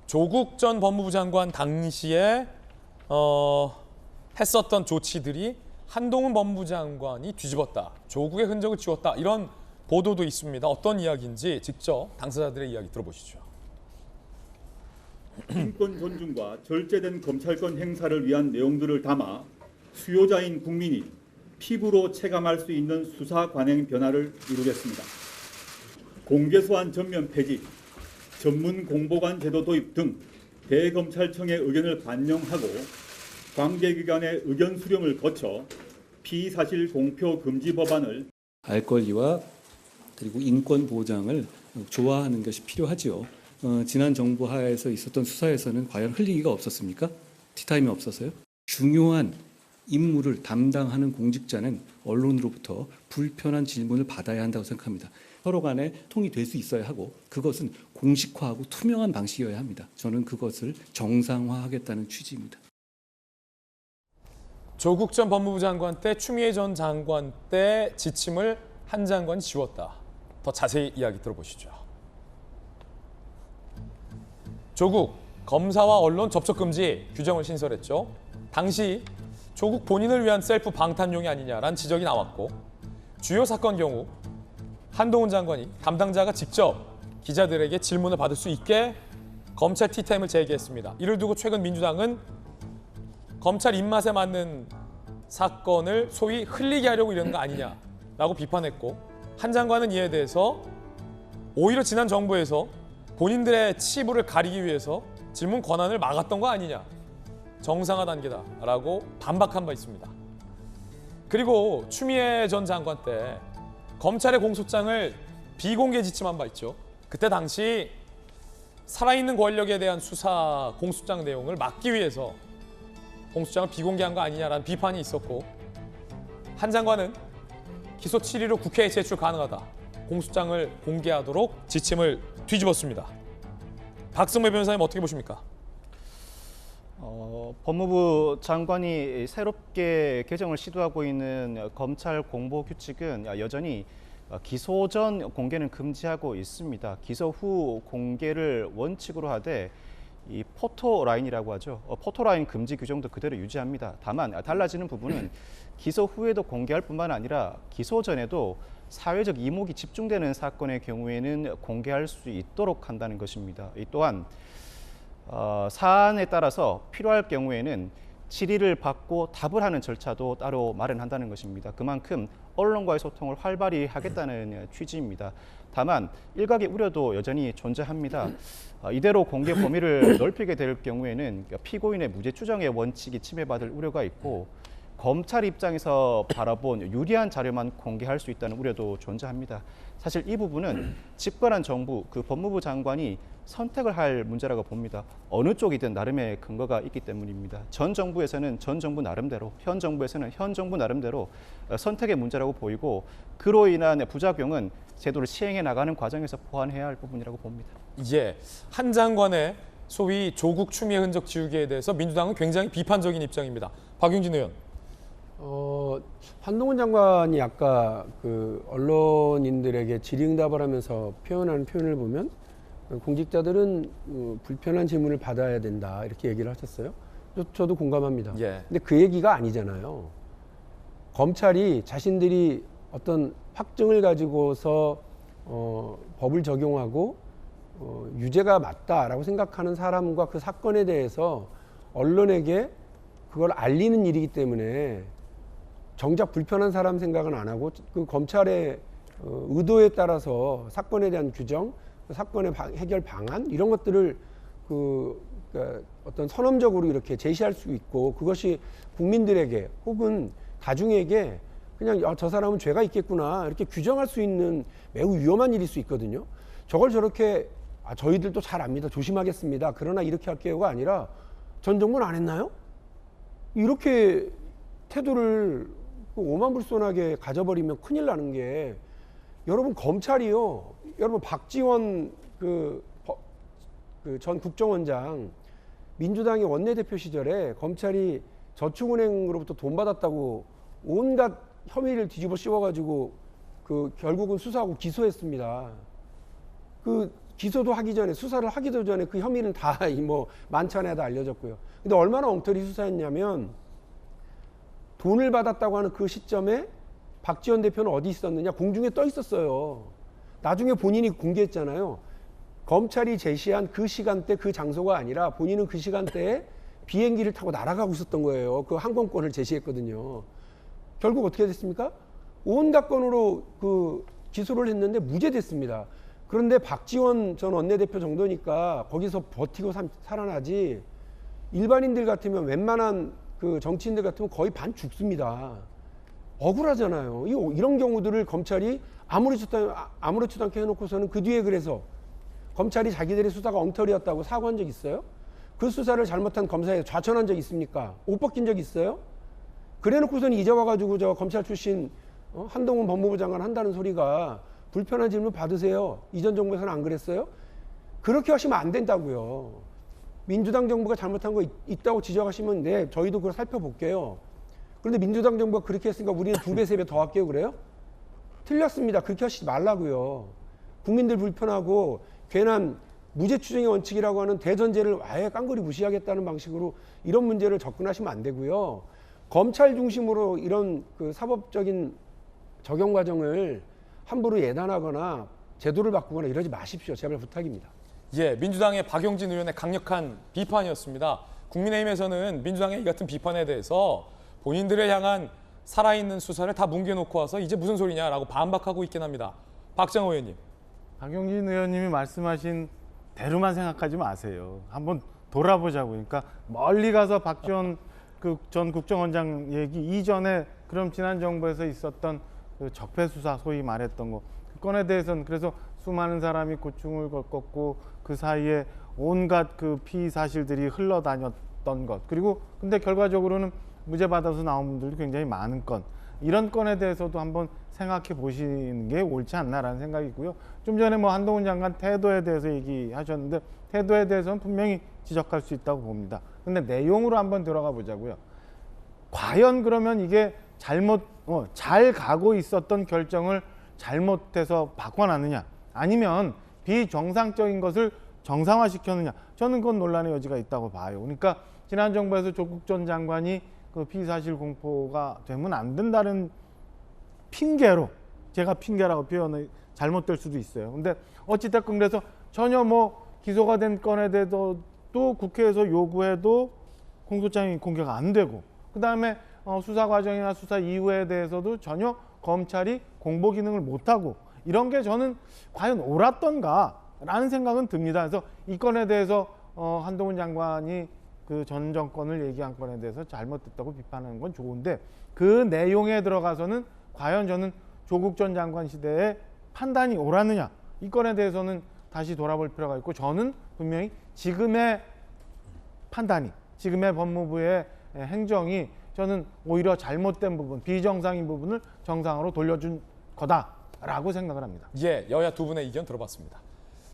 조국 전 법무부 장관 당시에 했었던 조치들이 한동훈 법무부 장관이 뒤집었다, 조국의 흔적을 지웠다, 이런 보도도 있습니다. 어떤 이야기인지 직접 당사자들의 이야기 들어보시죠. 인권 존중과 절제된 검찰권 행사를 위한 내용들을 담아 수요자인 국민이 피부로 체감할 수 있는 수사 관행 변화를 이루겠습니다. 공개소환 전면 폐지, 전문 공보관 제도 도입 등 대검찰청의 의견을 반영하고 관계기관의 의견 수렴을 거쳐 피사실 공표 금지 법안을 알 권리와 그리고 인권 보장을 조화하는 것이 필요하지요. 지난 정부 하에서 있었던 수사에서는 과연 흘리기가 없었습니까? 티타임이 없었어요? 중요한 임무를 담당하는 공직자는 언론으로부터 불편한 질문을 받아야 한다고 생각합니다. 서로 간에 통이 될 수 있어야 하고 그것은 공식화하고 투명한 방식이어야 합니다. 저는 그것을 정상화하겠다는 취지입니다. 조국 전 법무부 장관 때, 추미애 전 장관 때 지침을 한 장관이 지웠다. 더 자세히 이야기 들어보시죠. 조국, 검사와 언론 접촉 금지 규정을 신설했죠. 당시 조국 본인을 위한 셀프 방탄용이 아니냐라는 지적이 나왔고, 주요 사건 경우 한동훈 장관이 담당자가 직접 기자들에게 질문을 받을 수 있게 검찰 티타임을 제기했습니다. 이를 두고 최근 민주당은 검찰 입맛에 맞는 사건을 소위 흘리게 하려고 이러는 거 아니냐라고 비판했고, 한 장관은 이에 대해서 오히려 지난 정부에서 본인들의 치부를 가리기 위해서 질문 권한을 막았던 거 아니냐, 정상화 단계다라고 반박한 바 있습니다. 그리고 추미애 전 장관 때 검찰의 공소장을 비공개 지침한 바 있죠. 그때 당시 살아있는 권력에 대한 수사 공소장 내용을 막기 위해서 공소장을 비공개한 거 아니냐라는 비판이 있었고, 한 장관은 기소 7일로 국회에 제출 가능하다, 공소장을 공개하도록 지침을 뒤집었습니다. 박승배 변호사님 어떻게 보십니까? 법무부 장관이 새롭게 개정을 시도하고 있는 검찰 공보 규칙은 여전히 기소 전 공개는 금지하고 있습니다. 기소 후 공개를 원칙으로 하되 이 포토라인이라고 하죠. 포토라인 금지 규정도 그대로 유지합니다. 다만 달라지는 부분은 기소 후에도 공개할 뿐만 아니라 기소 전에도 사회적 이목이 집중되는 사건의 경우에는 공개할 수 있도록 한다는 것입니다. 이 또한 사안에 따라서 필요할 경우에는 질의를 받고 답을 하는 절차도 따로 마련한다는 것입니다. 그만큼 언론과의 소통을 활발히 하겠다는 취지입니다. 다만 일각의 우려도 여전히 존재합니다. 이대로 공개 범위를 넓히게 될 경우에는 피고인의 무죄 추정의 원칙이 침해받을 우려가 있고, 검찰 입장에서 바라본 유리한 자료만 공개할 수 있다는 우려도 존재합니다. 사실 이 부분은 집권한 정부, 그 법무부 장관이 선택을 할 문제라고 봅니다. 어느 쪽이든 나름의 근거가 있기 때문입니다. 전 정부에서는 전 정부 나름대로, 현 정부에서는 현 정부 나름대로 선택의 문제라고 보이고, 그로 인한 부작용은 제도를 시행해 나가는 과정에서 보완해야 할 부분이라고 봅니다. 예, 한 장관의 소위 조국 추미애 흔적 지우기에 대해서 민주당은 굉장히 비판적인 입장입니다. 박용진 의원. 한동훈 장관이 아까 그 언론인들에게 질의응답을 하면서 표현하는 표현을 보면 공직자들은 불편한 질문을 받아야 된다, 이렇게 얘기를 하셨어요. 저도 공감합니다. 예. 근데 그 얘기가 아니잖아요. 검찰이 자신들이 어떤 확증을 가지고서 법을 적용하고 유죄가 맞다라고 생각하는 사람과 그 사건에 대해서 언론에게 그걸 알리는 일이기 때문에 정작 불편한 사람 생각은 안 하고 그 검찰의 의도에 따라서 사건에 대한 규정, 사건의 해결 방안, 이런 것들을 그러니까 어떤 선언적으로 이렇게 제시할 수 있고, 그것이 국민들에게 혹은 다중에게 그냥 저 사람은 죄가 있겠구나 이렇게 규정할 수 있는 매우 위험한 일일 수 있거든요. 저걸 저렇게 저희들도 잘 압니다, 조심하겠습니다, 그러나 이렇게 할게요가 아니라 전 정부는 안 했나요? 이렇게 태도를 오만불손하게 가져버리면 큰일 나는 게, 여러분 검찰이요, 여러분 박지원 그 전 국정원장 민주당의 원내대표 시절에 검찰이 저축은행으로부터 돈 받았다고 온갖 혐의를 뒤집어 씌워가지고 결국은 수사하고 기소했습니다. 기소도 하기 전에 수사를 하기도 전에 그 혐의는 다 뭐 만천하에다 알려졌고요. 근데 얼마나 엉터리 수사였냐면 돈을 받았다고 하는 그 시점에 박지원 대표는 어디 있었느냐? 공중에 떠 있었어요. 나중에 본인이 공개했잖아요. 검찰이 제시한 그 시간대 그 장소가 아니라 본인은 그 시간대에 비행기를 타고 날아가고 있었던 거예요. 그 항공권을 제시했거든요. 결국 어떻게 됐습니까? 온갖 건으로 그 기소를 했는데 무죄됐습니다. 그런데 박지원 전 원내대표 정도니까 거기서 버티고 살아나지, 일반인들 같으면 웬만한 그 정치인들 같으면 거의 반 죽습니다. 억울하잖아요. 이런 경우들을 검찰이 아무렇지도 않게 해놓고서는 그 뒤에 그래서 검찰이 자기들의 수사가 엉터리였다고 사과한 적 있어요? 그 수사를 잘못한 검사에 좌천한 적 있습니까? 옷 벗긴 적 있어요? 그래놓고서는 이제 와가지고 저 검찰 출신 한동훈 법무부 장관 한다는 소리가 불편한 질문 받으세요. 이전 정부에서는 안 그랬어요? 그렇게 하시면 안 된다고요. 민주당 정부가 잘못한 거 있다고 지적하시면 네, 저희도 그걸 살펴볼게요. 그런데 민주당 정부가 그렇게 했으니까 우리는 2배, 3배 더 할게요. 그래요? 틀렸습니다. 그렇게 하시지 말라고요. 국민들 불편하고 괜한 무죄 추정의 원칙이라고 하는 대전제를 아예 깡그리 무시하겠다는 방식으로 이런 문제를 접근하시면 안 되고요. 검찰 중심으로 이런 그 사법적인 적용 과정을 함부로 예단하거나 제도를 바꾸거나 이러지 마십시오. 제발 부탁입니다. 예, 민주당의 박용진 의원의 강력한 비판이었습니다. 국민의힘에서는 민주당의 이 같은 비판에 대해서 본인들을 향한 살아있는 수사를 다 뭉개놓고 와서 이제 무슨 소리냐라고 반박하고 있긴 합니다. 박정호 의원님. 박용진 의원님이 말씀하신 대로만 생각하지 마세요. 한번 돌아보자고. 그러니까 멀리 가서 박지원 전 국정원장 얘기 이전에 그럼 지난 정부에서 있었던 그 적폐 수사 소위 말했던 거, 그 건에 대해서는 그래서 수많은 사람이 고충을 겪었고 그 사이에 온갖 그 피의 사실들이 흘러다녔던 것, 그리고 근데 결과적으로는 무죄 받아서 나온 분들도 굉장히 많은 건, 이런 건에 대해서도 한번 생각해 보시는 게 옳지 않나라는 생각이고요. 좀 전에 뭐 한동훈 장관 태도에 대해서 얘기하셨는데 태도에 대해서는 분명히 지적할 수 있다고 봅니다. 근데 내용으로 한번 들어가 보자고요. 과연 그러면 이게 잘 가고 있었던 결정을 잘못해서 바꿔놨느냐, 아니면 비정상적인 것을 정상화시켰느냐, 저는 그건 논란의 여지가 있다고 봐요. 그러니까 지난 정부에서 조국 전 장관이 그 피의사실 공포가 되면 안 된다는 핑계로, 제가 핑계라고 표현을 잘못될 수도 있어요. 근데 어찌됐건 그래서 전혀 뭐 기소가 된 건에 대해서 또 국회에서 요구해도 공소장이 공개가 안 되고, 그 다음에 수사 과정이나 수사 이후에 대해서도 전혀 검찰이 공보 기능을 못하고, 이런 게 저는 과연 옳았던가라는 생각은 듭니다. 그래서 이 건에 대해서 한동훈 장관이 그 전 정권을 얘기한 건에 대해서 잘못됐다고 비판하는 건 좋은데, 그 내용에 들어가서는 과연 저는 조국 전 장관 시대의 판단이 옳았느냐, 이 건에 대해서는 다시 돌아볼 필요가 있고, 저는 분명히 지금의 판단이, 지금의 법무부의 행정이 저는 오히려 잘못된 부분, 비정상인 부분을 정상으로 돌려준 거다라고 생각을 합니다. 예, 여야 두 분의 의견 들어봤습니다.